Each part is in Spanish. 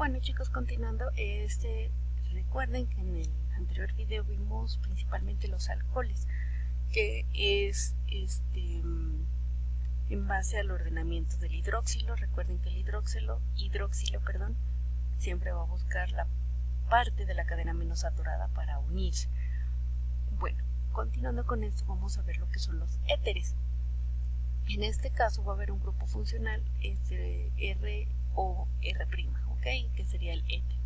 Bueno chicos, continuando, recuerden que en el anterior video vimos principalmente los alcoholes, que es en base al ordenamiento del hidroxilo. Recuerden que el hidroxilo, siempre va a buscar la parte de la cadena menos saturada para unirse. Bueno, continuando con esto, vamos a ver lo que son los éteres. En este caso va a haber un grupo funcional R o R', ¿ok? Que sería el éter.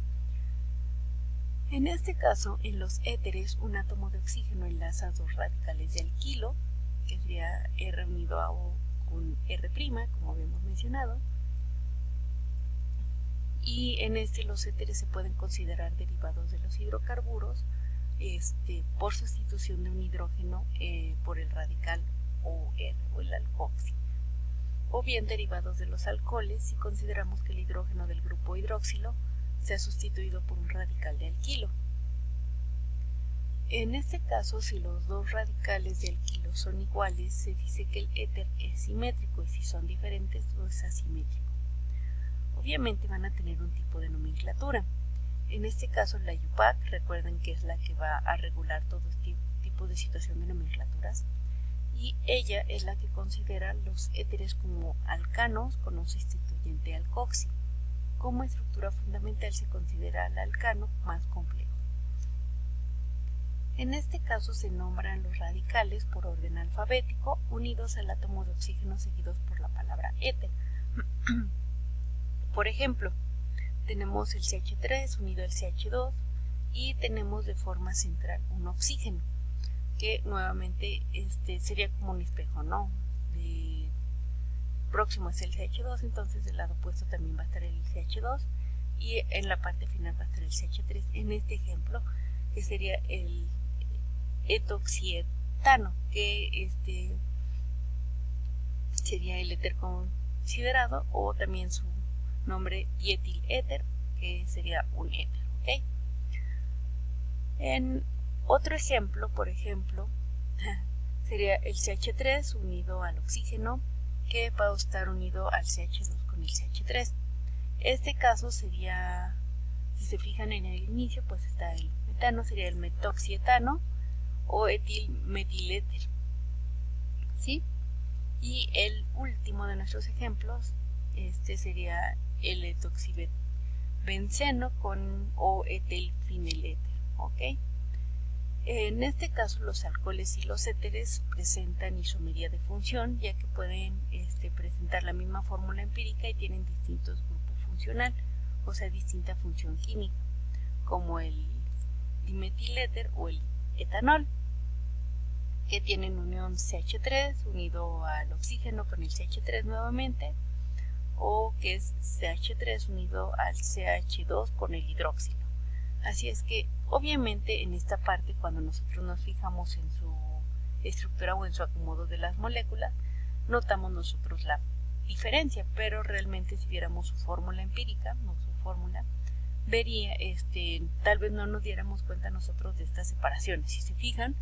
En este caso, en los éteres, un átomo de oxígeno enlaza dos radicales de alquilo, que sería R unido a O con R', como habíamos mencionado. Y en los éteres se pueden considerar derivados de los hidrocarburos por sustitución de un hidrógeno por el radical OR o el alcoxi, o bien derivados de los alcoholes si consideramos que el hidrógeno del grupo hidroxilo se ha sustituido por un radical de alquilo. En este caso, si los dos radicales de alquilo son iguales, se dice que el éter es simétrico, y si son diferentes, es asimétrico. Obviamente van a tener un tipo de nomenclatura. En este caso, la IUPAC, recuerden que es la que va a regular todo este tipo de situación de nomenclaturas, y ella es la que considera los éteres como alcanos con un sustituyente alcoxi. Como estructura fundamental se considera el alcano más complejo. En este caso se nombran los radicales por orden alfabético unidos al átomo de oxígeno seguidos por la palabra éter. Por ejemplo, tenemos el CH3 unido al CH2 y tenemos de forma central un oxígeno, que nuevamente sería como un espejo, ¿no? Próximo es el CH2, entonces del lado opuesto también va a estar el CH2 y en la parte final va a estar el CH3. En este ejemplo, que sería el etoxietano, que sería el éter considerado, o también su nombre dietiléter, que sería un éter, ¿ok? En otro ejemplo, por ejemplo, sería el CH3 unido al oxígeno, que va a estar unido al CH2 con el CH3. Este caso sería, si se fijan en el inicio, pues está el metano, sería el metoxietano o etilmetiléter, ¿sí? Y el último de nuestros ejemplos, sería el etoxibenceno con o etilfeniléter, ¿ok? En este caso, los alcoholes y los éteres presentan isomería de función, ya que pueden presentar la misma fórmula empírica y tienen distintos grupos funcional, o sea, distinta función química, como el dimetiléter o el etanol, que tienen unión CH3 unido al oxígeno con el CH3 nuevamente, o que es CH3 unido al CH2 con el hidróxilo. Así es que, obviamente, en esta parte, cuando nosotros nos fijamos en su estructura o en su acomodo de las moléculas, notamos nosotros la diferencia, pero realmente si viéramos su fórmula empírica, no su fórmula, vería, tal vez no nos diéramos cuenta nosotros de estas separaciones. Si se fijan,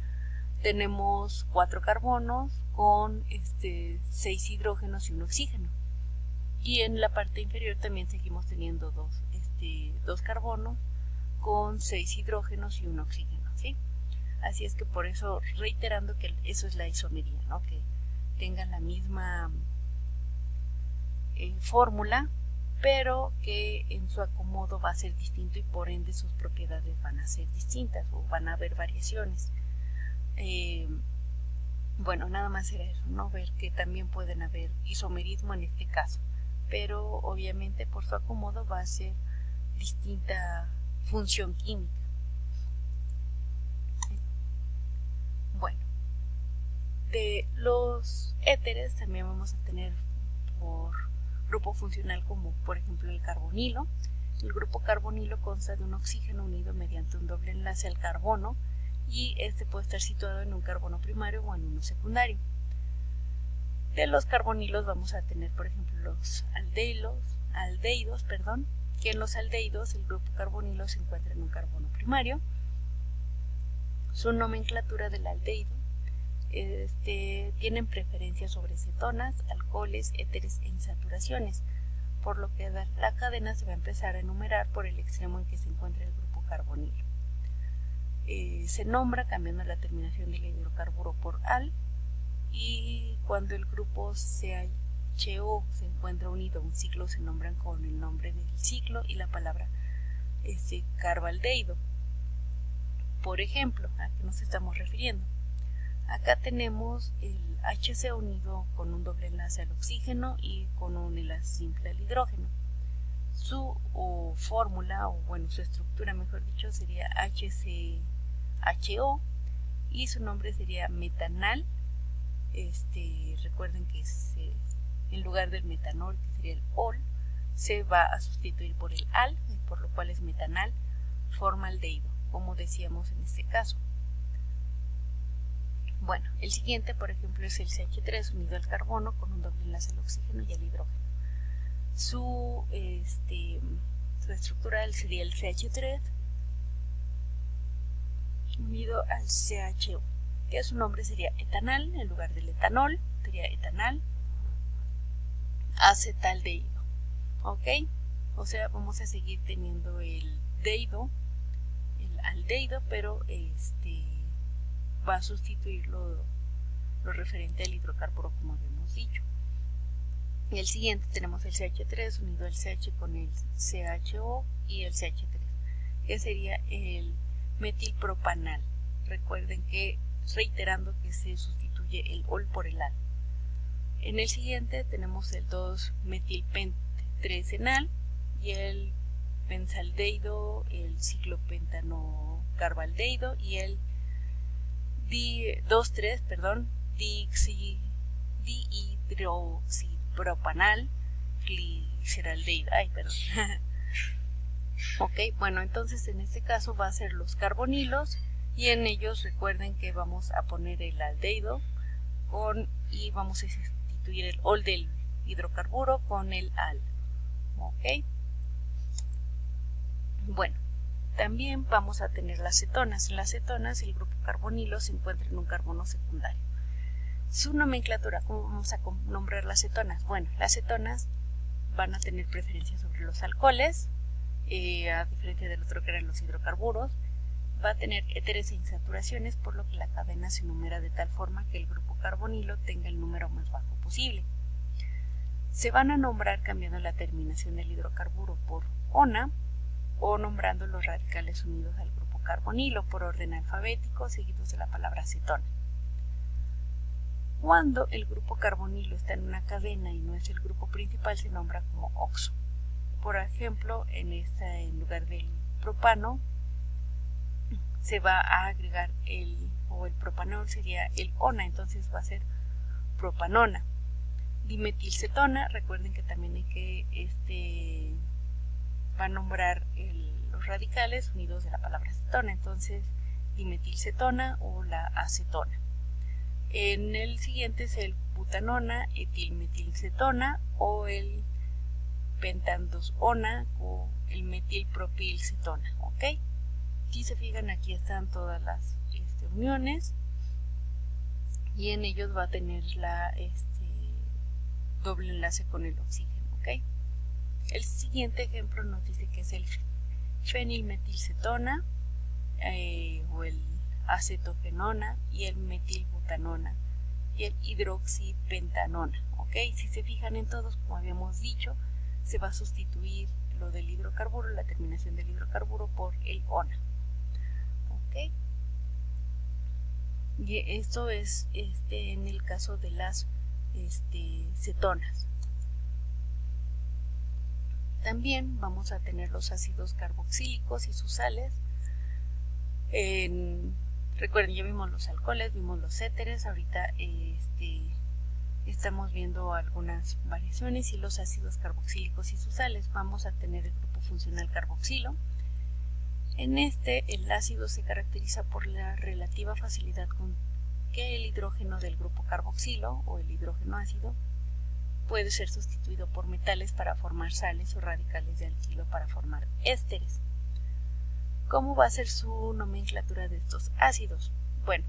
tenemos 4 carbonos con 6 hidrógenos y un oxígeno. Y en la parte inferior también seguimos teniendo dos carbonos con 6 hidrógenos y un oxígeno, ¿sí? Así es que por eso, reiterando que eso es la isomería, ¿no? Que tengan la misma fórmula, pero que en su acomodo va a ser distinto y por ende sus propiedades van a ser distintas o van a haber variaciones. Bueno, nada más era eso, ¿no? Ver que también pueden haber isomerismo en este caso, pero obviamente por su acomodo va a ser distinta función química. Bueno, de los éteres también vamos a tener por grupo funcional como por ejemplo el carbonilo. El grupo carbonilo consta de un oxígeno unido mediante un doble enlace al carbono, y puede estar situado en un carbono primario o en uno secundario. De los carbonilos vamos a tener por ejemplo los aldehídos, que en los aldehídos el grupo carbonilo se encuentra en un carbono primario. Su nomenclatura del aldehído tienen preferencia sobre cetonas, alcoholes, éteres e insaturaciones. por lo que la cadena se va a empezar a enumerar por el extremo en que se encuentra el grupo carbonilo. Se nombra cambiando la terminación del hidrocarburo por al, y cuando el grupo CHO se encuentra unido a un ciclo se nombran con el nombre del ciclo y la palabra carbaldehído. Por ejemplo, ¿a qué nos estamos refiriendo? Acá tenemos el HC unido con un doble enlace al oxígeno y con un enlace simple al hidrógeno. Su fórmula, o bueno, su estructura mejor dicho, sería HCHO y su nombre sería metanal. Recuerden que en lugar del metanol, que sería el ol, se va a sustituir por el al, por lo cual es metanal formaldehído, como decíamos en este caso. Bueno, el siguiente, por ejemplo, es el CH3 unido al carbono con un doble enlace al oxígeno y al hidrógeno. Su estructura sería el CH3 unido al CHO, que su nombre sería etanal, en lugar del etanol, sería etanal acetaldehído. ¿Ok? O sea, vamos a seguir teniendo el dehído, el aldehído, pero va a sustituir lo referente al hidrocarburo, como habíamos dicho. Y el siguiente tenemos el CH3 unido al CH con el CHO y el CH3, que sería el metilpropanal. Recuerden que, reiterando, que se sustituye el ol por el al. En el siguiente tenemos el 2-metilpent-3-enal y el benzaldehído, el ciclopentano-carbaldehído y el 2,3-dihidroxipropanal gliceraldehído. Ok, bueno, entonces en este caso va a ser los carbonilos y en ellos recuerden que vamos a poner el aldehído y vamos a sustituir el ol del hidrocarburo con el al. Ok, bueno, también vamos a tener las cetonas. En las cetonas el grupo carbonilo se encuentra en un carbono secundario. Su nomenclatura, ¿cómo vamos a nombrar las cetonas? Bueno, las cetonas van a tener preferencia sobre los alcoholes, a diferencia del otro que eran los hidrocarburos. Va a tener éteres e insaturaciones, por lo que la cadena se numera de tal forma que el grupo carbonilo tenga el número más bajo posible. Se van a nombrar cambiando la terminación del hidrocarburo por ona o nombrando los radicales unidos al grupo carbonilo por orden alfabético seguidos de la palabra cetona. Cuando el grupo carbonilo está en una cadena y no es el grupo principal, se nombra como oxo. Por ejemplo, en lugar del propano se va a agregar el propanol, sería el ona, entonces va a ser propanona. Dimetilcetona, recuerden que también hay que va a nombrar los radicales unidos de la palabra cetona, entonces dimetilcetona o la acetona. En el siguiente es el butanona, etilmetilcetona o el pentandosona o el metilpropilcetona. ¿Ok? Si se fijan, aquí están todas las uniones y en ellos va a tener la doble enlace con el oxígeno. ¿Ok? El siguiente ejemplo nos dice que es el fenilmetilcetona o el acetofenona y el metilbutanona y el hidroxipentanona. ¿Ok? Si se fijan en todos, como habíamos dicho, se va a sustituir lo del hidrocarburo, la terminación del hidrocarburo, por el ona. ¿Ok? Y esto es en el caso de las cetonas. También vamos a tener los ácidos carboxílicos y sus sales. Recuerden, ya vimos los alcoholes, vimos los éteres, ahorita estamos viendo algunas variaciones y los ácidos carboxílicos y sus sales. Vamos a tener el grupo funcional carboxilo. En el ácido se caracteriza por la relativa facilidad con que el hidrógeno del grupo carboxilo o el hidrógeno ácido puede ser sustituido por metales para formar sales o radicales de alquilo para formar ésteres. ¿Cómo va a ser su nomenclatura de estos ácidos? Bueno,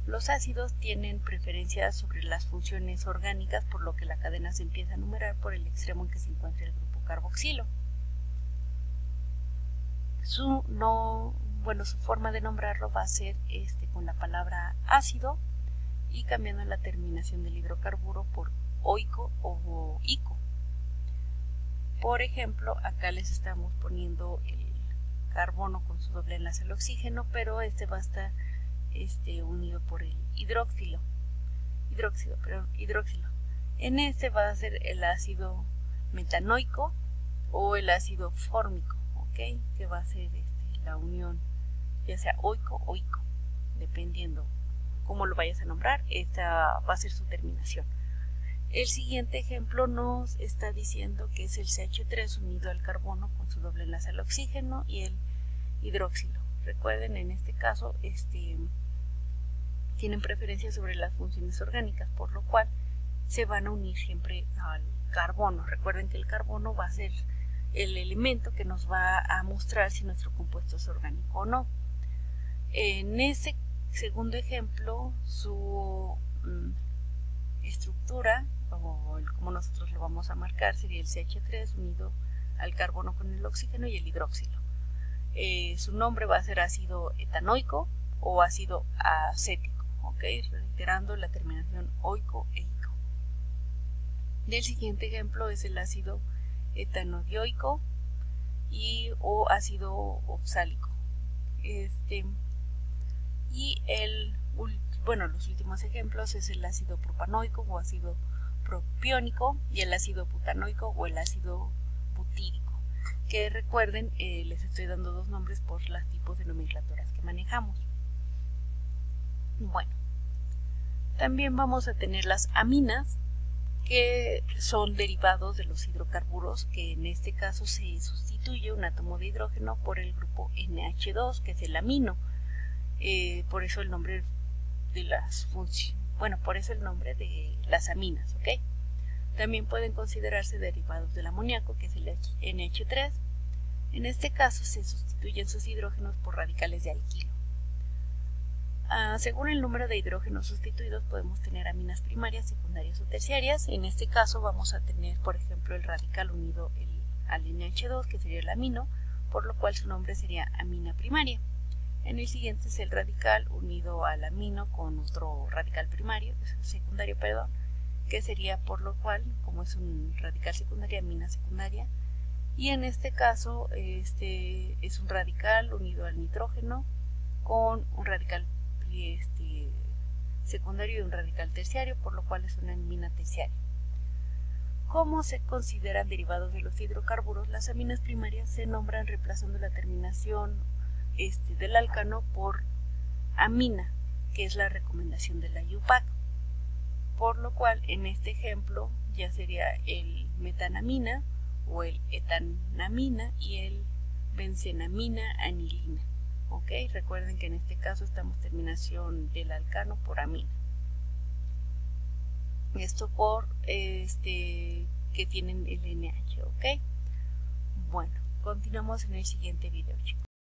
Los ácidos tienen preferencia sobre las funciones orgánicas, por lo que la cadena se empieza a numerar por el extremo en que se encuentra el grupo carboxilo. Su forma de nombrarlo va a ser con la palabra ácido y cambiando la terminación del hidrocarburo por oico o ico. Por ejemplo, acá les estamos poniendo el carbono con su doble enlace al oxígeno, pero va a estar unido por el hidróxido. En va a ser el ácido metanoico o el ácido fórmico, ¿ok? Que va a ser la unión, ya sea oico o ico, dependiendo cómo lo vayas a nombrar, esta va a ser su terminación. El siguiente ejemplo nos está diciendo que es el CH3 unido al carbono con su doble enlace al oxígeno y el hidróxido. Recuerden, en este caso tienen preferencia sobre las funciones orgánicas, por lo cual se van a unir siempre al carbono. Recuerden que el carbono va a ser el elemento que nos va a mostrar si nuestro compuesto es orgánico o no. En este segundo ejemplo, su estructura, o como nosotros lo vamos a marcar, sería el CH3 unido al carbono con el oxígeno y el hidróxido. Su nombre va a ser ácido etanoico o ácido acético, ¿ok? Reiterando la terminación oico e ico. Del siguiente ejemplo es el ácido etanodioico o ácido oxálico. Y los últimos ejemplos es el ácido propanoico o ácido propiónico y el ácido butanoico o el ácido butírico, que recuerden, les estoy dando dos nombres por los tipos de nomenclaturas que manejamos. Bueno, también vamos a tener las aminas, que son derivados de los hidrocarburos, que en este caso se sustituye un átomo de hidrógeno por el grupo NH2, que es el amino. Por eso el nombre de las aminas, ¿ok? También pueden considerarse derivados del amoníaco, que es el NH3. En este caso se sustituyen sus hidrógenos por radicales de alquilo. Según el número de hidrógenos sustituidos podemos tener aminas primarias, secundarias o terciarias. En este caso vamos a tener, por ejemplo, el radical unido al NH2, que sería el amino, por lo cual su nombre sería amina primaria. En el siguiente es el radical unido al amino con otro radical secundario, que sería, por lo cual, como es un radical secundario, amina secundaria. Y en este caso es un radical unido al nitrógeno con un radical secundario y un radical terciario, por lo cual es una amina terciaria. ¿Cómo se consideran derivados de los hidrocarburos? Las aminas primarias se nombran reemplazando la terminación del alcano por amina, que es la recomendación de la IUPAC, por lo cual en este ejemplo ya sería el metanamina o el etanamina y el benzenamina anilina. ¿Ok? Recuerden que en este caso estamos terminación del alcano por amina. Esto por que tienen el NH, ¿ok? Bueno, continuamos en el siguiente video, chicos.